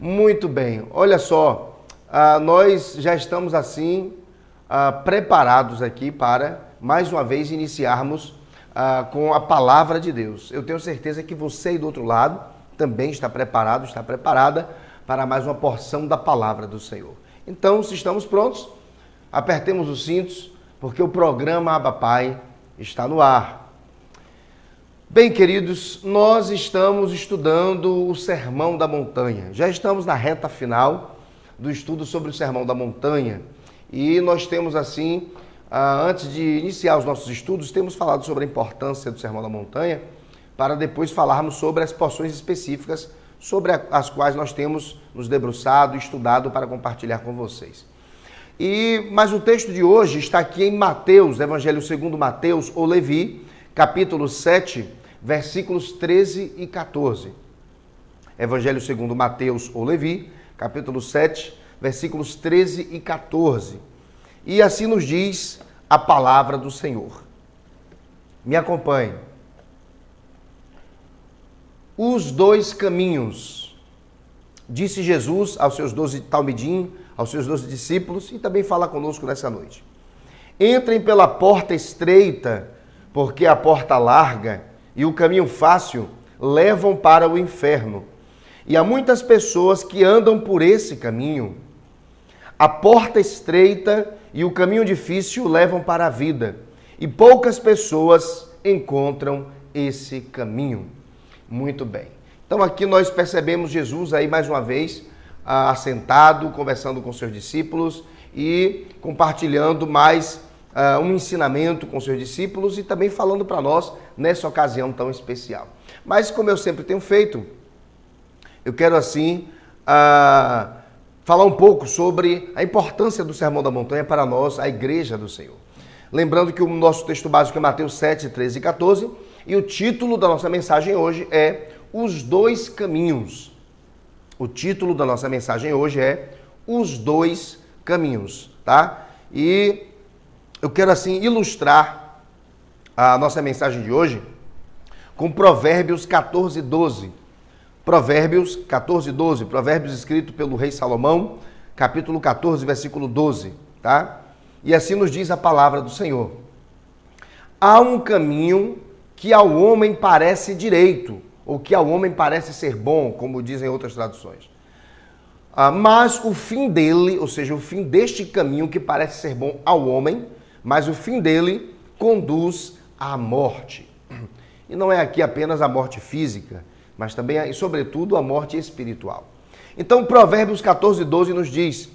Muito bem, olha só, nós já estamos assim preparados aqui para, mais uma vez, iniciarmos com a palavra de Deus. Eu tenho certeza que você aí do outro lado também está preparado, está preparada para mais uma porção da palavra do Senhor. Então, se estamos prontos, apertemos os cintos, porque o programa Abba Pai está no ar. Bem, queridos, nós estamos estudando o Sermão da Montanha. Já estamos na reta final do estudo sobre o Sermão da Montanha. E nós temos assim, antes de iniciar os nossos estudos, temos falado sobre a importância do Sermão da Montanha, para depois falarmos sobre as porções específicas sobre as quais nós temos nos debruçado e estudado para compartilhar com vocês. Mas o texto de hoje está aqui em Mateus, Evangelho segundo Mateus ou Levi, capítulo 7, versículos 13 e 14. Evangelho segundo Mateus ou Levi, capítulo 7, versículos 13 e 14. E assim nos diz a palavra do Senhor. Me acompanhe. Os dois caminhos, disse Jesus aos seus 12 talmidim, aos seus 12 discípulos, e também fala conosco nessa noite. Entrem pela porta estreita, porque a porta larga e o caminho fácil levam para o inferno. E há muitas pessoas que andam por esse caminho. A porta estreita e o caminho difícil levam para a vida. E poucas pessoas encontram esse caminho. Muito bem. Então aqui nós percebemos Jesus aí mais uma vez assentado, conversando com seus discípulos e compartilhando mais um ensinamento com seus discípulos e também falando para nós nessa ocasião tão especial. Mas como eu sempre tenho feito, eu quero assim falar um pouco sobre a importância do Sermão da Montanha para nós, a Igreja do Senhor. Lembrando que o nosso texto básico é Mateus 7, 13 e 14 e o título da nossa mensagem hoje é Os Dois Caminhos. O título da nossa mensagem hoje é Os Dois Caminhos, tá? E eu quero assim ilustrar a nossa mensagem de hoje com Provérbios 14, 12. Provérbios 14, 12. Provérbios escrito pelo rei Salomão, capítulo 14, versículo 12, tá? E assim nos diz a palavra do Senhor. Há um caminho que ao homem parece direito, ou que ao homem parece ser bom, como dizem outras traduções. Mas o fim dele, ou seja, o fim deste caminho que parece ser bom ao homem, mas o fim dele conduz à morte. E não é aqui apenas a morte física, mas também e sobretudo a morte espiritual. Então Provérbios 14, 12 nos diz: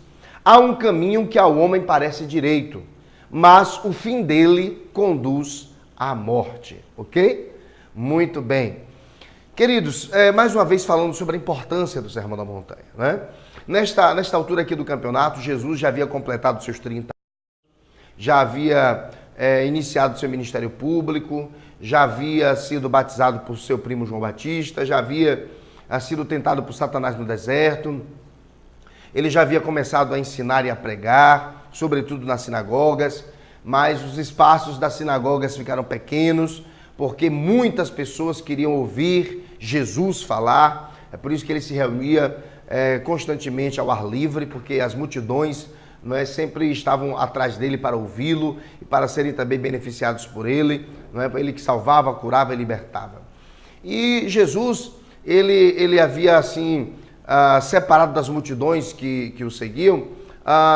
há um caminho que ao homem parece direito, mas o fim dele conduz à morte. Ok? Muito bem. Queridos, mais uma vez falando sobre a importância do Sermão da Montanha, né? Nesta altura aqui do campeonato, Jesus já havia completado seus 30 anos, já havia iniciado seu ministério público, já havia sido batizado por seu primo João Batista, já havia sido tentado por Satanás no deserto, ele já havia começado a ensinar e a pregar, sobretudo nas sinagogas, mas os espaços das sinagogas ficaram pequenos, porque muitas pessoas queriam ouvir Jesus falar, é por isso que ele se reunia constantemente ao ar livre, porque as multidões sempre estavam atrás dele para ouvi-lo e para serem também beneficiados por ele, ele que salvava, curava e libertava. E Jesus, ele havia assim separado das multidões que o seguiam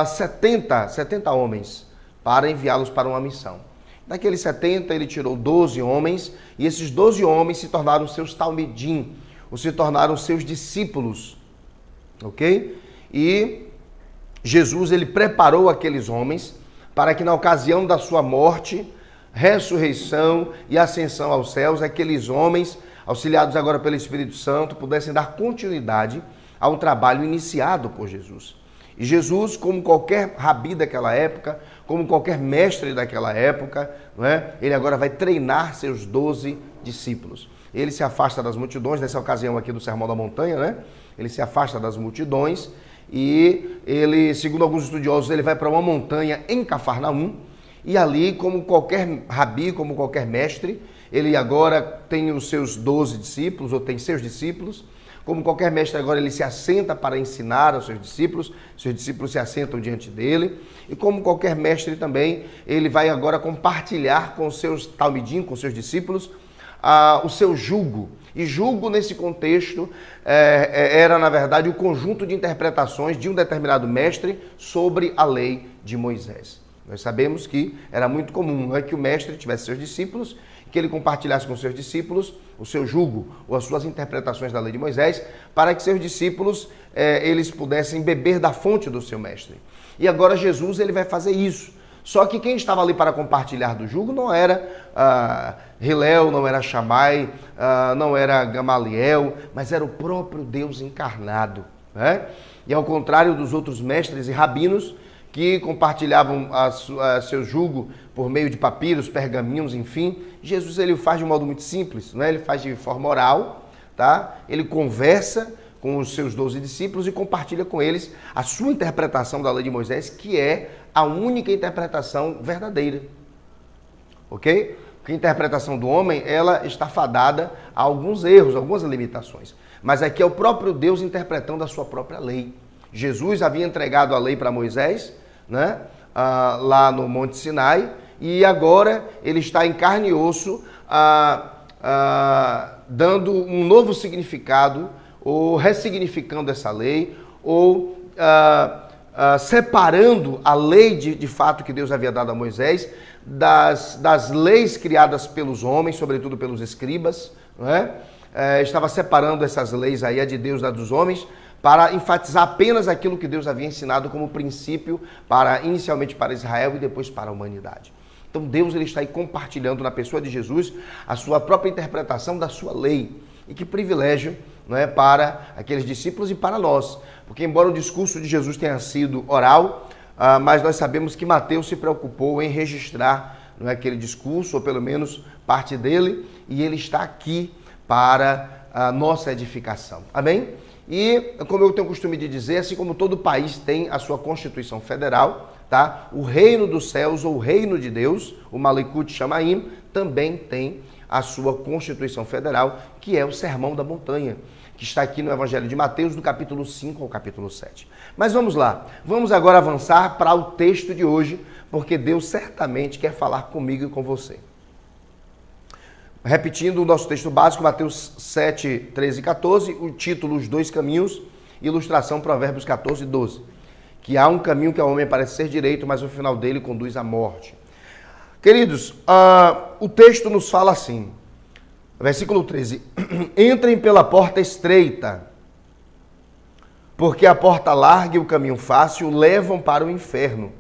70 homens para enviá-los para uma missão. Daqueles 70, ele tirou 12 homens e esses 12 homens se tornaram seus talmidim, ou se tornaram seus discípulos, ok? E Jesus, ele preparou aqueles homens para que na ocasião da sua morte, ressurreição e ascensão aos céus, aqueles homens, auxiliados agora pelo Espírito Santo, pudessem dar continuidade ao trabalho iniciado por Jesus. E Jesus, como qualquer rabi daquela época, como qualquer mestre daquela época, não é? Ele agora vai treinar seus 12 discípulos. Ele se afasta das multidões, nessa ocasião aqui do Sermão da Montanha, né? Ele se afasta das multidões e ele, segundo alguns estudiosos, ele vai para uma montanha em Cafarnaum e ali, como qualquer rabi, como qualquer mestre, ele agora tem os seus 12 discípulos, ou tem seus discípulos. Como qualquer mestre agora, ele se assenta para ensinar aos seus discípulos se assentam diante dele. E como qualquer mestre também, ele vai agora compartilhar com os seus talmidim, com os seus discípulos, o seu jugo. E jugo, nesse contexto, era, na verdade, o conjunto de interpretações de um determinado mestre sobre a lei de Moisés. Nós sabemos que era muito comum que o mestre tivesse seus discípulos, que ele compartilhasse com seus discípulos o seu jugo ou as suas interpretações da lei de Moisés, para que seus discípulos eles pudessem beber da fonte do seu mestre. E agora Jesus ele vai fazer isso. Só que quem estava ali para compartilhar do jugo não era Hilel, não era Shammai, não era Gamaliel, mas era o próprio Deus encarnado, né? E ao contrário dos outros mestres e rabinos, que compartilhavam seu jugo por meio de papiros, pergaminhos, enfim, Jesus ele o faz de um modo muito simples, né? Ele faz de forma oral, tá? Ele conversa com os seus 12 discípulos e compartilha com eles a sua interpretação da lei de Moisés, que é a única interpretação verdadeira, ok? Porque a interpretação do homem, ela está fadada a alguns erros, algumas limitações, mas aqui é o próprio Deus interpretando a sua própria lei. Jesus havia entregado a lei para Moisés, né? Lá no Monte Sinai, e agora ele está em carne e osso dando um novo significado, ou ressignificando essa lei, ou separando a lei de fato que Deus havia dado a Moisés das leis criadas pelos homens, sobretudo pelos escribas, não é? Estava separando essas leis aí, a de Deus, da dos homens, para enfatizar apenas aquilo que Deus havia ensinado como princípio, inicialmente para Israel e depois para a humanidade. Então Deus ele está aí compartilhando na pessoa de Jesus a sua própria interpretação da sua lei. E que privilégio, não é, para aqueles discípulos e para nós. Porque embora o discurso de Jesus tenha sido oral, mas nós sabemos que Mateus se preocupou em registrar, não é, aquele discurso, ou pelo menos parte dele, e ele está aqui para a nossa edificação. Amém? E, como eu tenho o costume de dizer, assim como todo país tem a sua Constituição Federal, tá? O reino dos céus, ou o reino de Deus, o Malekut Shamaim, também tem a sua Constituição Federal, que é o Sermão da Montanha, que está aqui no Evangelho de Mateus, do capítulo 5 ao capítulo 7. Mas vamos lá, vamos agora avançar para o texto de hoje, porque Deus certamente quer falar comigo e com você. Repetindo o nosso texto básico, Mateus 7, 13 e 14, o título Os Dois Caminhos, ilustração Provérbios 14 e 12. Que há um caminho que ao homem parece ser direito, mas o final dele conduz à morte. Queridos, o texto nos fala assim, versículo 13, entrem pela porta estreita, porque a porta larga e o caminho fácil levam para o inferno,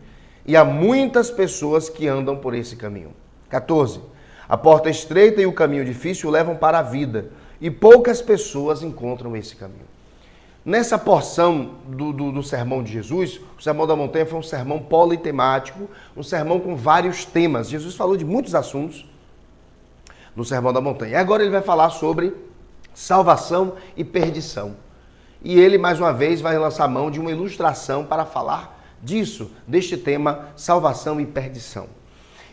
e há muitas pessoas que andam por esse caminho. 14, a porta estreita e o caminho difícil levam para a vida, e poucas pessoas encontram esse caminho. Nessa porção do sermão de Jesus, o Sermão da Montanha foi um sermão politemático, um sermão com vários temas. Jesus falou de muitos assuntos no Sermão da Montanha. E agora ele vai falar sobre salvação e perdição. E ele, mais uma vez, vai lançar mão de uma ilustração para falar disso, deste tema, salvação e perdição.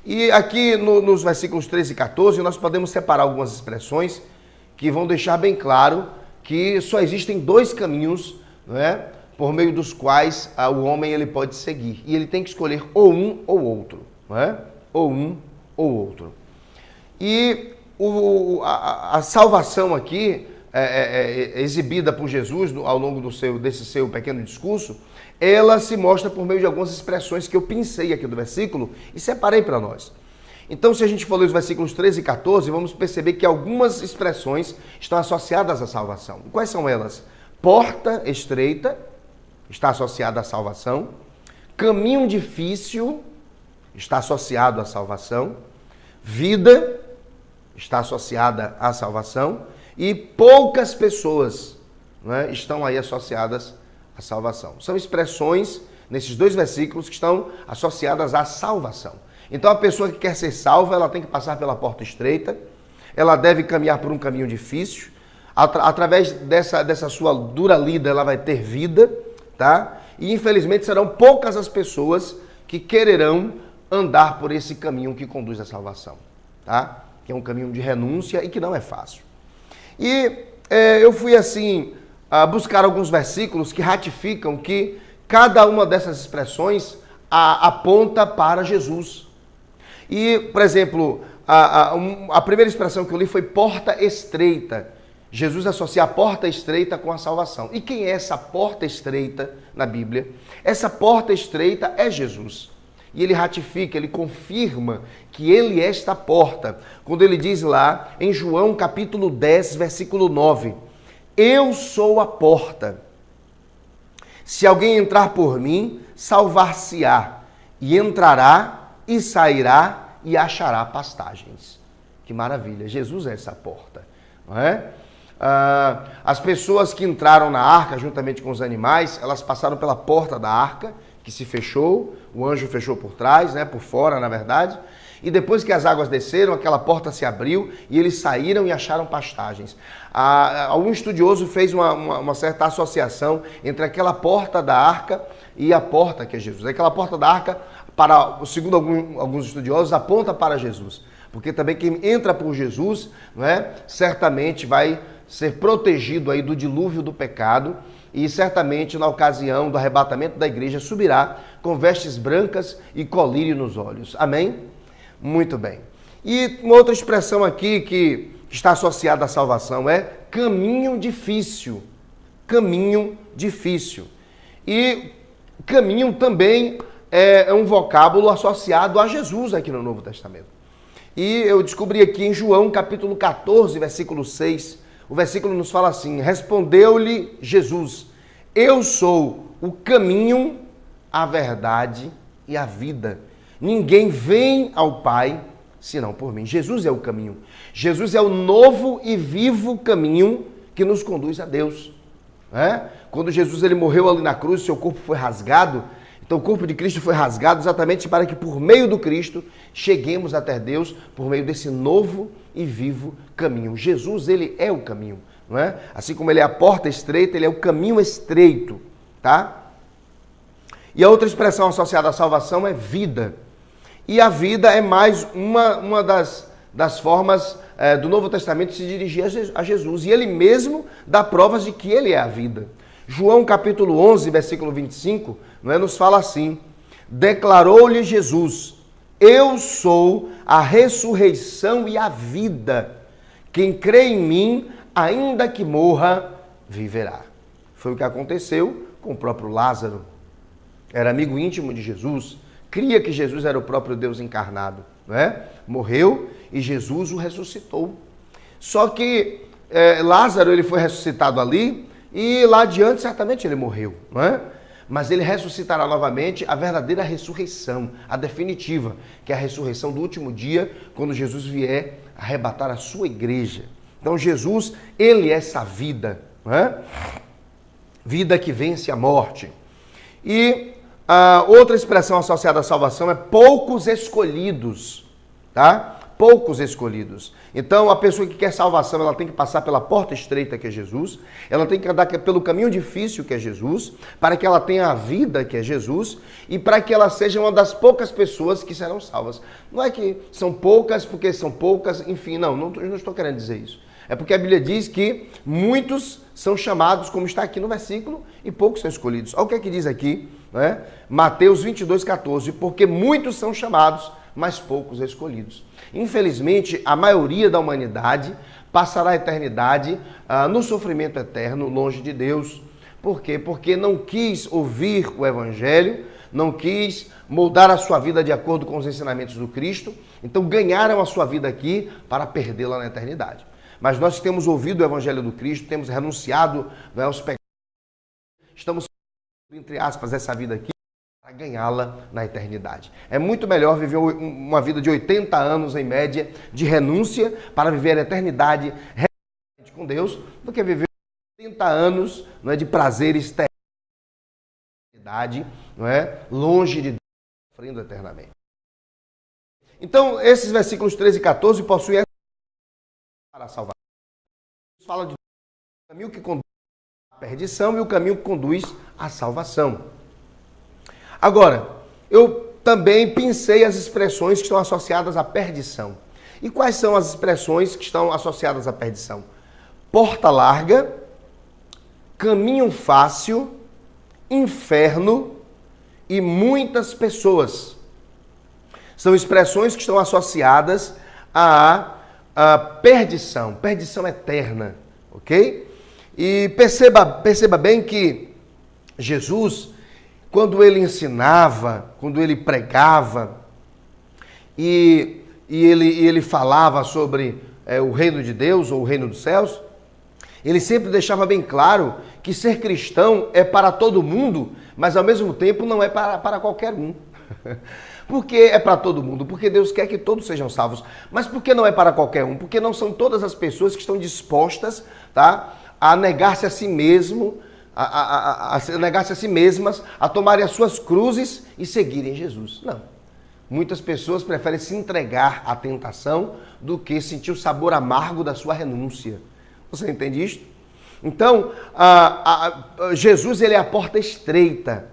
E aqui nos versículos 13 e 14, nós podemos separar algumas expressões que vão deixar bem claro que só existem dois caminhos, não é, por meio dos quais o homem ele pode seguir. E ele tem que escolher ou um ou outro. Não é? Ou um ou outro. E a salvação aqui, exibida por Jesus ao longo desse seu pequeno discurso, ela se mostra por meio de algumas expressões que eu pensei aqui do versículo e separei para nós. Então, se a gente for ler os versículos 13 e 14, vamos perceber que algumas expressões estão associadas à salvação. Quais são elas? Porta estreita está associada à salvação. Caminho difícil está associado à salvação. Vida está associada à salvação. E poucas pessoas, não é, estão aí associadas a salvação. São expressões nesses dois versículos que estão associadas à salvação. Então a pessoa que quer ser salva, ela tem que passar pela porta estreita, ela deve caminhar por um caminho difícil, através dessa sua dura lida ela vai ter vida, tá? E infelizmente serão poucas as pessoas que quererão andar por esse caminho que conduz à salvação, tá? Que é um caminho de renúncia e que não é fácil. E eu fui assim buscar alguns versículos que ratificam que cada uma dessas expressões aponta para Jesus. E, por exemplo, a primeira expressão que eu li foi porta estreita. Jesus associa a porta estreita com a salvação. E quem é essa porta estreita na Bíblia? Essa porta estreita é Jesus. E ele ratifica, ele confirma que ele é esta porta. Quando ele diz lá em João capítulo 10, versículo 9: eu sou a porta. Se alguém entrar por mim, salvar-se-á, e entrará e sairá e achará pastagens. Que maravilha, Jesus é essa porta, não é? As pessoas que entraram na arca juntamente com os animais, elas passaram pela porta da arca, que se fechou, o anjo fechou por trás, né, por fora na verdade, e depois que as águas desceram, aquela porta se abriu e eles saíram e acharam pastagens. Algum estudioso fez uma certa associação entre aquela porta da arca e a porta que é Jesus. Aquela porta da arca, segundo alguns estudiosos, aponta para Jesus. Porque também quem entra por Jesus, não é, certamente vai ser protegido aí do dilúvio do pecado e certamente na ocasião do arrebatamento da igreja subirá com vestes brancas e colírio nos olhos. Amém? Muito bem. E uma outra expressão aqui que está associada à salvação é caminho difícil. Caminho difícil. E caminho também é um vocábulo associado a Jesus aqui no Novo Testamento. E eu descobri aqui em João capítulo 14, versículo 6, o versículo nos fala assim: respondeu-lhe Jesus: eu sou o caminho, a verdade e a vida. Ninguém vem ao Pai senão por mim. Jesus é o caminho. Jesus é o novo e vivo caminho que nos conduz a Deus. Quando Jesus ele morreu ali na cruz, seu corpo foi rasgado. Então o corpo de Cristo foi rasgado exatamente para que por meio do Cristo cheguemos até Deus por meio desse novo e vivo caminho. Jesus, ele é o caminho, não é? Assim como ele é a porta estreita, ele é o caminho estreito, tá? E a outra expressão associada à salvação é vida. E a vida é mais uma das formas do Novo Testamento de se dirigir a Jesus. E ele mesmo dá provas de que ele é a vida. João capítulo 11, versículo 25, não é, nos fala assim: declarou-lhe Jesus: eu sou a ressurreição e a vida. Quem crê em mim, ainda que morra, viverá. Foi o que aconteceu com o próprio Lázaro. Era amigo íntimo de Jesus, cria que Jesus era o próprio Deus encarnado, não é? Morreu e Jesus o ressuscitou. Só que Lázaro ele foi ressuscitado ali e lá adiante certamente ele morreu, não é? Mas ele ressuscitará novamente, a verdadeira ressurreição, a definitiva, que é a ressurreição do último dia, quando Jesus vier arrebatar a sua igreja. Então Jesus, ele é essa vida, não é? Vida que vence a morte. E a outra expressão associada à salvação é poucos escolhidos, tá? Poucos escolhidos. Então, a pessoa que quer salvação, ela tem que passar pela porta estreita, que é Jesus. Ela tem que andar pelo caminho difícil, que é Jesus, para que ela tenha a vida, que é Jesus, e para que ela seja uma das poucas pessoas que serão salvas. Não é que são poucas porque são poucas, enfim, não estou querendo dizer isso. É porque a Bíblia diz que muitos são chamados, como está aqui no versículo, e poucos são escolhidos. Olha o que é que diz aqui, né? Mateus 22, 14. Porque muitos são chamados, mas poucos escolhidos. Infelizmente, a maioria da humanidade passará a eternidade no sofrimento eterno, longe de Deus. Por quê? Porque não quis ouvir o Evangelho, não quis moldar a sua vida de acordo com os ensinamentos do Cristo, então ganharam a sua vida aqui para perdê-la na eternidade. Mas nós temos ouvido o Evangelho do Cristo, temos renunciado aos pecados, estamos, entre aspas, essa vida aqui para ganhá-la na eternidade. É muito melhor viver uma vida de 80 anos, em média, de renúncia para viver a eternidade com Deus, do que viver 80 anos, não é, de prazeres terrenos. não é? Longe de Deus, sofrendo eternamente. Então, esses versículos 13 e 14 possuem para a salvação. Fala de o caminho que conduz à perdição e o caminho que conduz à salvação. Agora, eu também pensei as expressões que estão associadas à perdição. E quais são as expressões que estão associadas à perdição? Porta larga, caminho fácil, inferno e muitas pessoas. São expressões que estão associadas à perdição, perdição eterna, ok? E perceba bem que Jesus, quando ele ensinava, quando ele pregava e ele falava sobre o reino de Deus ou o reino dos céus, ele sempre deixava bem claro que ser cristão é para todo mundo, mas ao mesmo tempo não é para qualquer um. Por que é para todo mundo? Porque Deus quer que todos sejam salvos. Mas por que não é para qualquer um? Porque não são todas as pessoas que estão dispostas, tá, a negar-se a si mesmo, a negar-se a si mesmas, a tomarem as suas cruzes e seguirem Jesus. Não. Muitas pessoas preferem se entregar à tentação do que sentir o sabor amargo da sua renúncia. Você entende isto? Então, Jesus, ele é a porta estreita,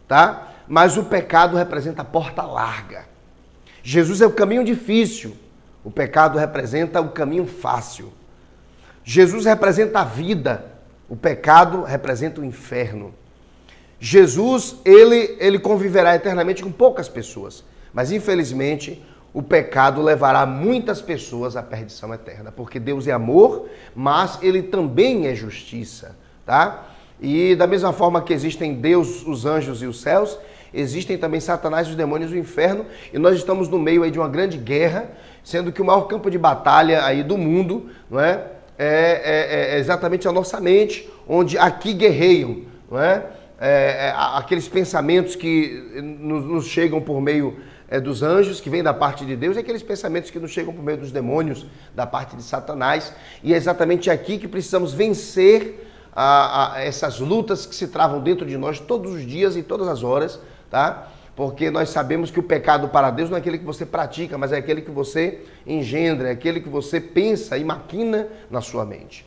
tá? Mas o pecado representa a porta larga. Jesus é o caminho difícil, o pecado representa o caminho fácil. Jesus representa a vida, o pecado representa o inferno. Jesus, ele conviverá eternamente com poucas pessoas, mas infelizmente o pecado levará muitas pessoas à perdição eterna, porque Deus é amor, mas ele também é justiça, tá? E da mesma forma que existem Deus, os anjos e os céus, existem também Satanás, os demônios e o inferno, e nós estamos no meio aí de uma grande guerra, sendo que o maior campo de batalha aí do mundo, não é? É exatamente a nossa mente, onde aqui guerreiam, não é? Aqueles pensamentos que nos chegam por meio dos anjos, que vêm da parte de Deus, e aqueles pensamentos que nos chegam por meio dos demônios, da parte de Satanás, e é exatamente aqui que precisamos vencer essas lutas que se travam dentro de nós todos os dias e todas as horas, tá? Porque nós sabemos que o pecado para Deus não é aquele que você pratica, mas é aquele que você engendra, é aquele que você pensa e maquina na sua mente.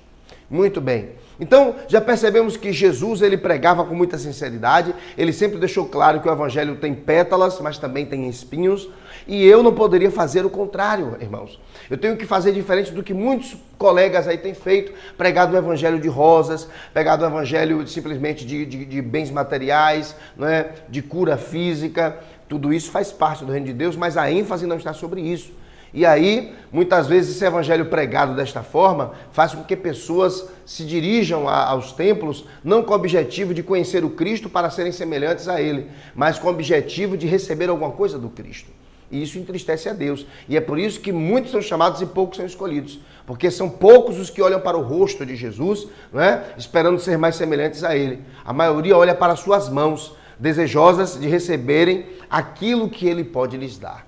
Muito bem. Então, já percebemos que Jesus, ele pregava com muita sinceridade, ele sempre deixou claro que o evangelho tem pétalas, mas também tem espinhos, e eu não poderia fazer o contrário, irmãos. Eu tenho que fazer diferente do que muitos colegas aí têm feito, pregado o evangelho de rosas, pregado o evangelho simplesmente de bens materiais, não é? De cura física, tudo isso faz parte do reino de Deus, mas a ênfase não está sobre isso. E aí, muitas vezes, esse evangelho pregado desta forma faz com que pessoas se dirijam aos templos não com o objetivo de conhecer o Cristo para serem semelhantes a Ele, mas com o objetivo de receber alguma coisa do Cristo. E isso entristece a Deus. E é por isso que muitos são chamados e poucos são escolhidos. Porque são poucos os que olham para o rosto de Jesus, não é? Esperando ser mais semelhantes a Ele. A maioria olha para suas mãos, desejosas de receberem aquilo que Ele pode lhes dar.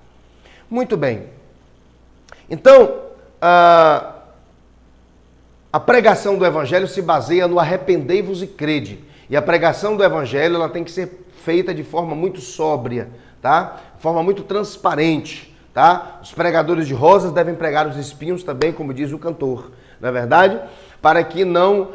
Muito bem. Então, a pregação do Evangelho se baseia no arrependei-vos e crede. E a pregação do Evangelho ela tem que ser feita de forma muito sóbria, tá? De forma muito transparente, tá? Os pregadores de rosas devem pregar os espinhos também, como diz o cantor, não é verdade? Para que não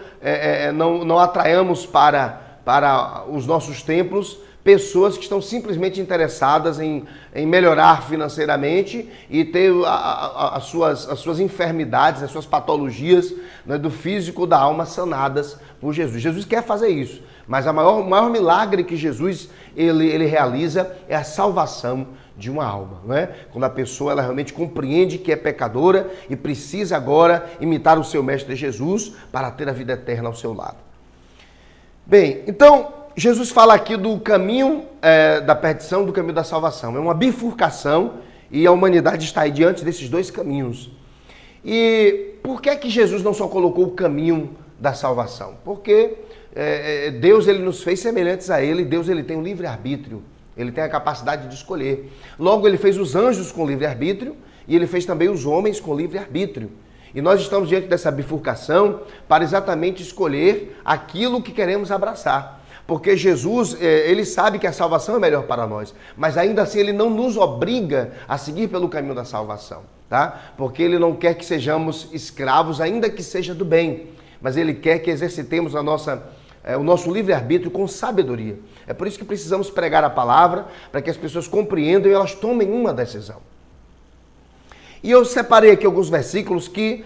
atraiamos para os nossos templos pessoas que estão simplesmente interessadas em melhorar financeiramente e ter as suas enfermidades, as suas patologias, né, do físico da alma sanadas por Jesus. Jesus quer fazer isso, mas o maior milagre que Jesus ele realiza é a salvação de uma alma, né? Quando a pessoa ela realmente compreende que é pecadora e precisa agora imitar o seu mestre Jesus para ter a vida eterna ao seu lado. Bem, então Jesus fala aqui do caminho da perdição, do caminho da salvação. É uma bifurcação e a humanidade está aí diante desses dois caminhos. E por que Jesus não só colocou o caminho da salvação? Porque Deus ele nos fez semelhantes a Ele, Deus ele tem um livre-arbítrio, Ele tem a capacidade de escolher. Logo, Ele fez os anjos com livre-arbítrio e Ele fez também os homens com livre-arbítrio. E nós estamos diante dessa bifurcação para exatamente escolher aquilo que queremos abraçar. Porque Jesus, ele sabe que a salvação é melhor para nós, mas ainda assim ele não nos obriga a seguir pelo caminho da salvação, tá? Porque ele não quer que sejamos escravos, ainda que seja do bem, mas ele quer que exercitemos o nosso livre-arbítrio com sabedoria. É por isso que precisamos pregar a palavra, para que as pessoas compreendam e elas tomem uma decisão. E eu separei aqui alguns versículos que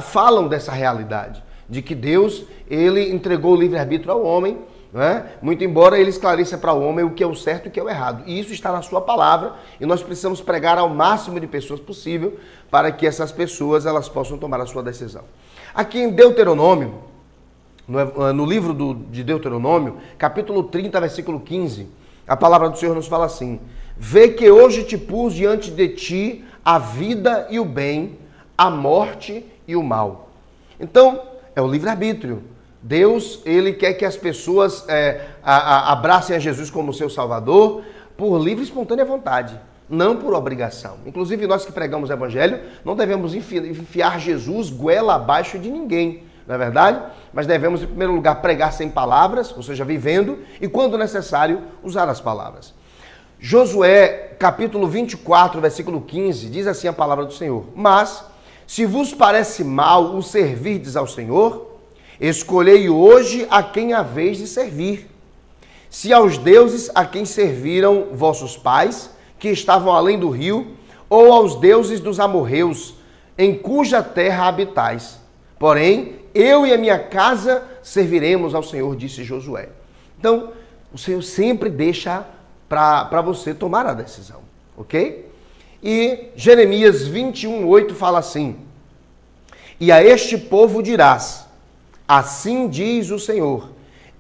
falam dessa realidade, de que Deus, ele entregou o livre-arbítrio ao homem, não é? Muito embora ele esclareça para o homem o que é o certo e o que é o errado. E isso está na sua palavra, e nós precisamos pregar ao máximo de pessoas possível para que essas pessoas elas possam tomar a sua decisão. Aqui em Deuteronômio, no livro de Deuteronômio, capítulo 30, versículo 15, a palavra do Senhor nos fala assim: vê que hoje te pus diante de ti a vida e o bem, a morte e o mal. Então, é o livre-arbítrio. Deus, ele quer que as pessoas abracem a Jesus como seu Salvador por livre e espontânea vontade, não por obrigação. Inclusive, nós que pregamos o Evangelho, não devemos enfiar Jesus goela abaixo de ninguém, não é verdade? Mas devemos, em primeiro lugar, pregar sem palavras, ou seja, vivendo, e quando necessário, usar as palavras. Josué, capítulo 24, versículo 15, diz assim a palavra do Senhor: mas, se vos parece mal o servirdes ao Senhor, escolhei hoje a quem haveis de servir. Se aos deuses a quem serviram vossos pais, que estavam além do rio, ou aos deuses dos amorreus, em cuja terra habitais. Porém, eu e a minha casa serviremos ao Senhor, disse Josué. Então, o Senhor sempre deixa para você tomar a decisão, ok? E Jeremias 21:8 fala assim: e a este povo dirás, assim diz o Senhor,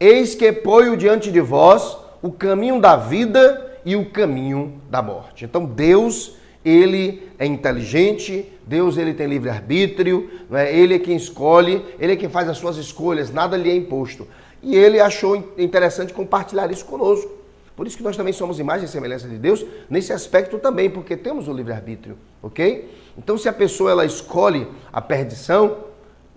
eis que ponho diante de vós o caminho da vida e o caminho da morte. Então Deus, ele é inteligente, Deus, ele tem livre-arbítrio, né? Ele é quem escolhe, ele é quem faz as suas escolhas, nada lhe é imposto. E ele achou interessante compartilhar isso conosco. Por isso que nós também somos imagem e semelhança de Deus, nesse aspecto também, porque temos o livre-arbítrio, ok? Então se a pessoa ela escolhe a perdição,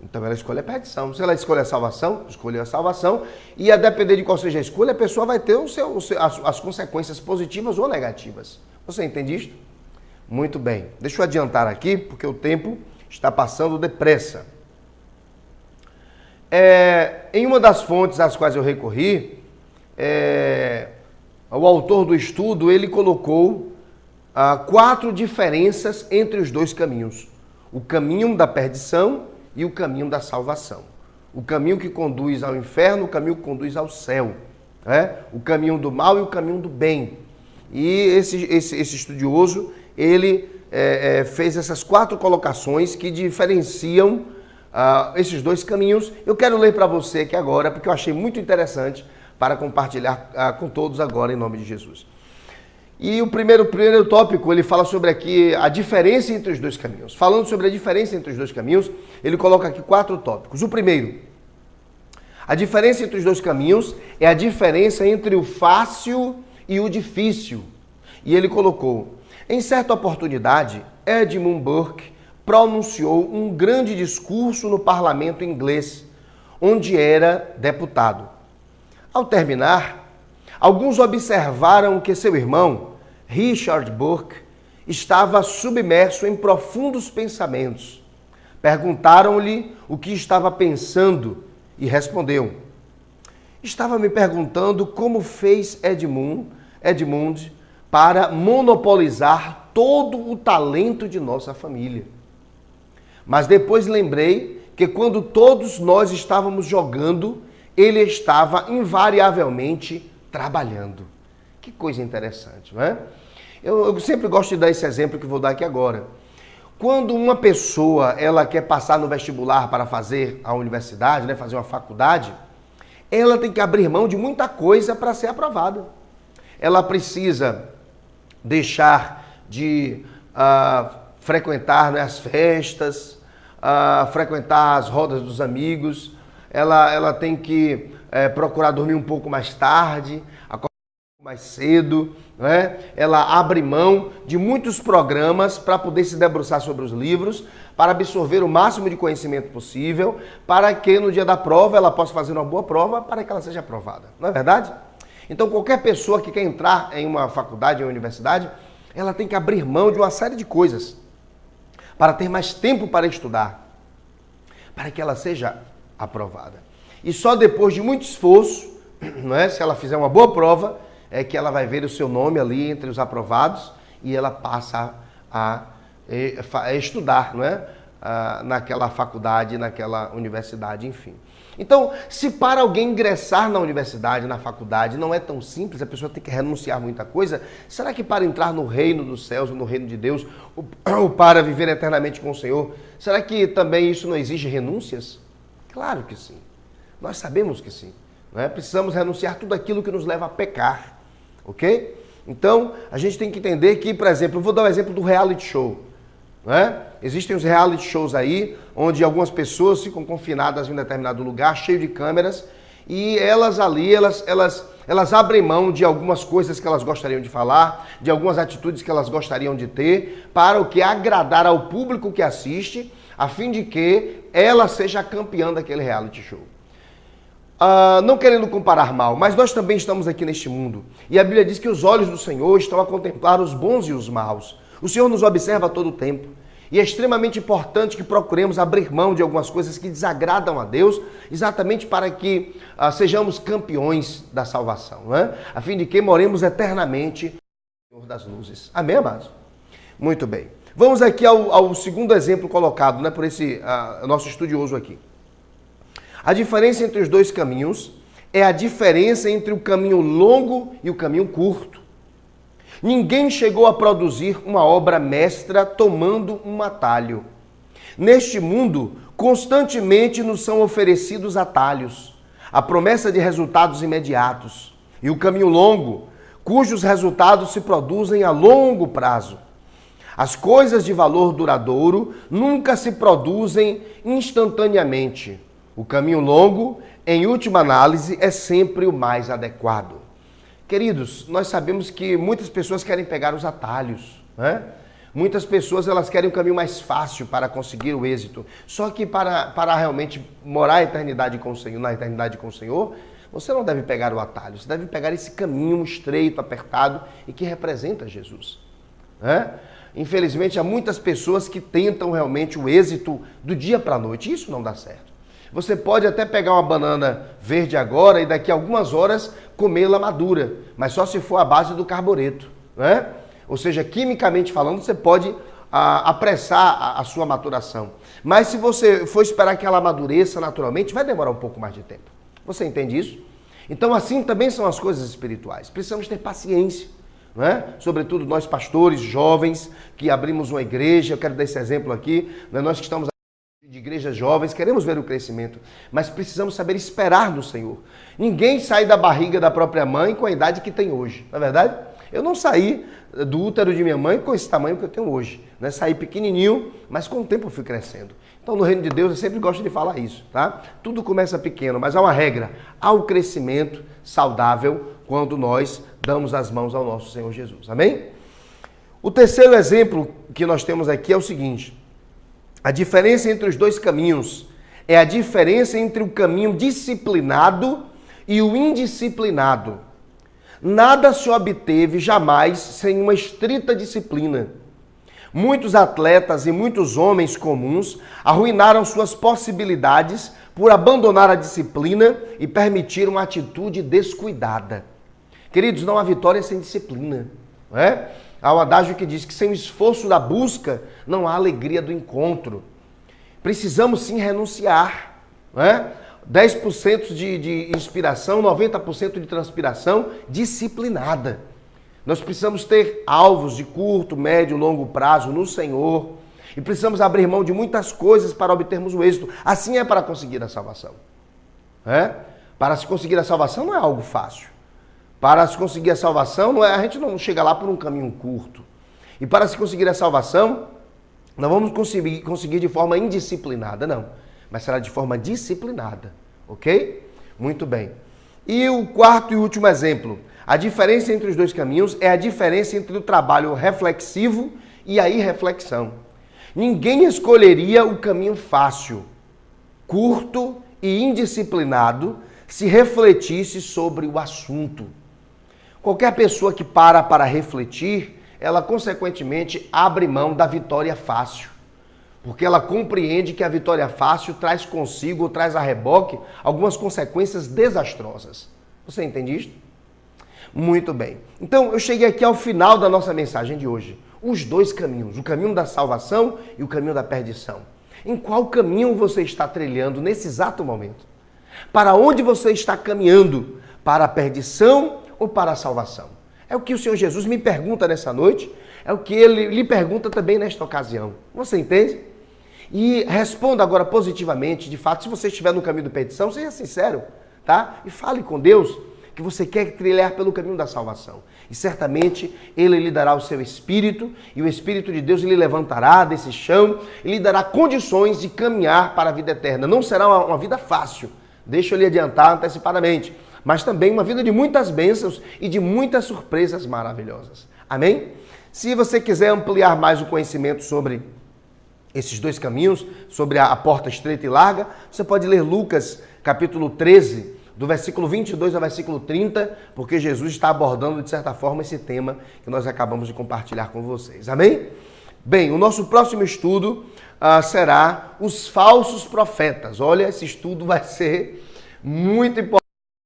então ela escolhe a perdição. Se ela escolhe a salvação, escolhe a salvação. E a depender de qual seja a escolha, a pessoa vai ter as consequências positivas ou negativas. Você entende isto? Muito bem. Deixa eu adiantar aqui, porque o tempo está passando depressa. Em uma das fontes às quais eu recorri, o autor do estudo, ele colocou 4 diferenças entre os dois caminhos. O caminho da perdição e o caminho da salvação. O caminho que conduz ao inferno, o caminho que conduz ao céu. O caminho do mal e o caminho do bem. E esse estudioso, ele fez essas 4 colocações que diferenciam esses dois caminhos. Eu quero ler para você aqui agora, porque eu achei muito interessante para compartilhar com todos agora, em nome de Jesus. E o primeiro tópico, ele fala sobre aqui a diferença entre os dois caminhos. Falando sobre a diferença entre os dois caminhos, ele coloca aqui 4 tópicos. O primeiro, a diferença entre os dois caminhos é a diferença entre o fácil e o difícil. E ele colocou: em certa oportunidade, Edmund Burke pronunciou um grande discurso no parlamento inglês, onde era deputado. Ao terminar, alguns observaram que seu irmão, Richard Burke, estava submerso em profundos pensamentos. Perguntaram-lhe o que estava pensando e respondeu: estava me perguntando como fez Edmund para monopolizar todo o talento de nossa família. Mas depois lembrei que quando todos nós estávamos jogando, ele estava invariavelmente trabalhando. Que coisa interessante, não é? Eu sempre gosto de dar esse exemplo que vou dar aqui agora. Quando uma pessoa ela quer passar no vestibular para fazer a universidade, né, fazer uma faculdade, ela tem que abrir mão de muita coisa para ser aprovada. Ela precisa deixar de frequentar, né, as festas, frequentar as rodas dos amigos, ela tem que procurar dormir um pouco mais tarde, acordar um pouco mais cedo, né? Ela abre mão de muitos programas para poder se debruçar sobre os livros, para absorver o máximo de conhecimento possível, para que no dia da prova ela possa fazer uma boa prova, para que ela seja aprovada. Não é verdade? Então qualquer pessoa que quer entrar em uma faculdade, em uma universidade, ela tem que abrir mão de uma série de coisas para ter mais tempo para estudar, para que ela seja aprovada. E só depois de muito esforço, não é? Se ela fizer uma boa prova, é que ela vai ver o seu nome ali entre os aprovados e ela passa a estudar, não é? Naquela faculdade, naquela universidade, enfim. Então, se para alguém ingressar na universidade, na faculdade, não é tão simples, a pessoa tem que renunciar a muita coisa, será que para entrar no reino dos céus, no reino de Deus, ou para viver eternamente com o Senhor, será que também isso não exige renúncias? Claro que sim. Nós sabemos que sim. Não é? Precisamos renunciar tudo aquilo que nos leva a pecar. Ok? Então, a gente tem que entender que, por exemplo, eu vou dar o exemplo do reality show. Não é? Existem os reality shows aí, onde algumas pessoas ficam confinadas em um determinado lugar, cheio de câmeras, e elas ali, elas abrem mão de algumas coisas que elas gostariam de falar, de algumas atitudes que elas gostariam de ter, para o que agradar ao público que assiste, a fim de que ela seja a campeã daquele reality show. Não querendo comparar mal, mas nós também estamos aqui neste mundo. E a Bíblia diz que os olhos do Senhor estão a contemplar os bons e os maus. O Senhor nos observa a todo tempo. E é extremamente importante que procuremos abrir mão de algumas coisas que desagradam a Deus, exatamente para que sejamos campeões da salvação, não é? A fim de que moremos eternamente no Senhor das luzes. Amém, amados? Muito bem. Vamos aqui ao segundo exemplo colocado, né, por esse nosso estudioso aqui. A diferença entre os dois caminhos é a diferença entre o caminho longo e o caminho curto. Ninguém chegou a produzir uma obra mestra tomando um atalho. Neste mundo, constantemente nos são oferecidos atalhos, a promessa de resultados imediatos, e o caminho longo, cujos resultados se produzem a longo prazo. As coisas de valor duradouro nunca se produzem instantaneamente. O caminho longo, em última análise, é sempre o mais adequado. Queridos, nós sabemos que muitas pessoas querem pegar os atalhos, né? Muitas pessoas elas querem o caminho mais fácil para conseguir o êxito. Só que para realmente morar a eternidade com o Senhor, na eternidade com o Senhor, você não deve pegar o atalho, você deve pegar esse caminho estreito, apertado e que representa Jesus, né? Infelizmente, há muitas pessoas que tentam realmente o êxito do dia para a noite, e isso não dá certo. Você pode até pegar uma banana verde agora e daqui a algumas horas comê-la madura, mas só se for à base do carbureto, né? Ou seja, quimicamente falando, você pode apressar a sua maturação. Mas se você for esperar que ela amadureça naturalmente, vai demorar um pouco mais de tempo. Você entende isso? Então assim também são as coisas espirituais. Precisamos ter paciência, né? Sobretudo nós pastores, jovens, que abrimos uma igreja. Eu quero dar esse exemplo aqui, né? Nós que estamos de igrejas jovens, queremos ver o crescimento, mas precisamos saber esperar no Senhor. Ninguém sai da barriga da própria mãe com a idade que tem hoje, não é verdade? Eu não saí do útero de minha mãe com esse tamanho que eu tenho hoje, né? Saí pequenininho, mas com o tempo eu fui crescendo. Então no reino de Deus eu sempre gosto de falar isso, tá? Tudo começa pequeno, mas há uma regra, há o crescimento saudável quando nós damos as mãos ao nosso Senhor Jesus, amém? O terceiro exemplo que nós temos aqui é o seguinte: a diferença entre os dois caminhos é a diferença entre o caminho disciplinado e o indisciplinado. Nada se obteve jamais sem uma estrita disciplina. Muitos atletas e muitos homens comuns arruinaram suas possibilidades por abandonar a disciplina e permitir uma atitude descuidada. Queridos, não há vitória sem disciplina, não é? Há um adágio que diz que sem o esforço da busca, não há alegria do encontro. Precisamos sim renunciar, né? 10% de inspiração, 90% de transpiração disciplinada. Nós precisamos ter alvos de curto, médio, longo prazo no Senhor. E precisamos abrir mão de muitas coisas para obtermos o êxito. Assim é para conseguir a salvação, né? Para se conseguir a salvação não é algo fácil. Para se conseguir a salvação, a gente não chega lá por um caminho curto. E para se conseguir a salvação, não vamos conseguir de forma indisciplinada, não. Mas será de forma disciplinada, ok? Muito bem. E o quarto e último exemplo. A diferença entre os dois caminhos é a diferença entre o trabalho reflexivo e a irreflexão. Ninguém escolheria o caminho fácil, curto e indisciplinado se refletisse sobre o assunto. Qualquer pessoa que para refletir, ela consequentemente abre mão da vitória fácil. Porque ela compreende que a vitória fácil traz consigo, ou traz a reboque, algumas consequências desastrosas. Você entende isto? Muito bem. Então, eu cheguei aqui ao final da nossa mensagem de hoje. Os dois caminhos, o caminho da salvação e o caminho da perdição. Em qual caminho você está trilhando nesse exato momento? Para onde você está caminhando? Para a perdição ou para a salvação? É o que o Senhor Jesus me pergunta nessa noite, é o que Ele lhe pergunta também nesta ocasião. Você entende? E responda agora positivamente, de fato, se você estiver no caminho da perdição, seja sincero, tá? E fale com Deus que você quer trilhar pelo caminho da salvação. E certamente Ele lhe dará o seu Espírito, e o Espírito de Deus lhe levantará desse chão e lhe dará condições de caminhar para a vida eterna. Não será uma vida fácil, deixa eu lhe adiantar antecipadamente, mas também uma vida de muitas bênçãos e de muitas surpresas maravilhosas. Amém? Se você quiser ampliar mais o conhecimento sobre esses dois caminhos, sobre a porta estreita e larga, você pode ler Lucas capítulo 13, do versículo 22 ao versículo 30, porque Jesus está abordando, de certa forma, esse tema que nós acabamos de compartilhar com vocês. Amém? Bem, o nosso próximo estudo será os falsos profetas. Olha, esse estudo vai ser muito importante.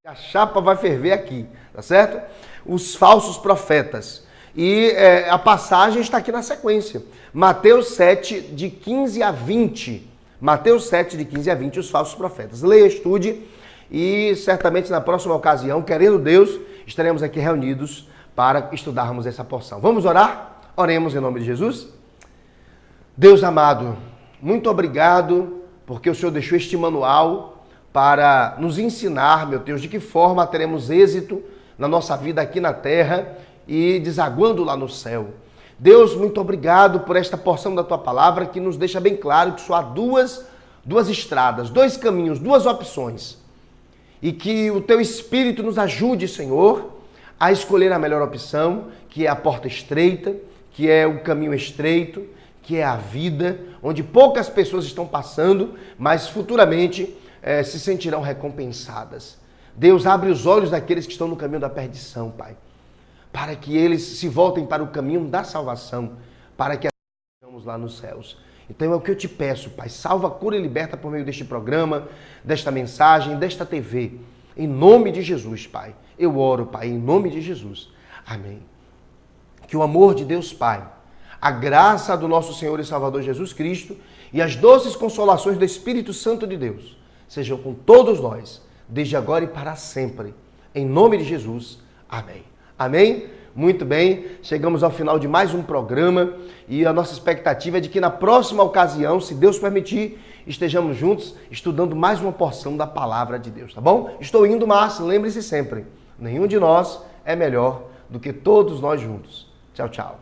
A chapa vai ferver aqui, tá certo? Os falsos profetas. E a passagem está aqui na sequência. Mateus 7, de 15 a 20. Mateus 7, de 15 a 20, os falsos profetas. Leia, estude. E certamente na próxima ocasião, querendo Deus, estaremos aqui reunidos para estudarmos essa porção. Vamos orar? Oremos em nome de Jesus. Deus amado, muito obrigado porque o Senhor deixou este manual para nos ensinar, meu Deus, de que forma teremos êxito na nossa vida aqui na terra e desaguando lá no céu. Deus, muito obrigado por esta porção da Tua palavra que nos deixa bem claro que só há duas estradas, dois caminhos, duas opções. E que o Teu Espírito nos ajude, Senhor, a escolher a melhor opção, que é a porta estreita, que é o caminho estreito, que é a vida, onde poucas pessoas estão passando, mas futuramente se sentirão recompensadas. Deus, abre os olhos daqueles que estão no caminho da perdição, Pai, para que eles se voltem para o caminho da salvação, para que estejamos lá nos céus. Então é o que eu te peço, Pai, salva, cura e liberta por meio deste programa, desta mensagem, desta TV. Em nome de Jesus, Pai. Eu oro, Pai, em nome de Jesus. Amém. Que o amor de Deus, Pai, a graça do nosso Senhor e Salvador Jesus Cristo e as doces consolações do Espírito Santo de Deus sejam com todos nós, desde agora e para sempre. Em nome de Jesus. Amém. Amém? Muito bem, chegamos ao final de mais um programa e a nossa expectativa é de que na próxima ocasião, se Deus permitir, estejamos juntos estudando mais uma porção da palavra de Deus, tá bom? Estou indo, mas lembre-se sempre, nenhum de nós é melhor do que todos nós juntos. Tchau, tchau.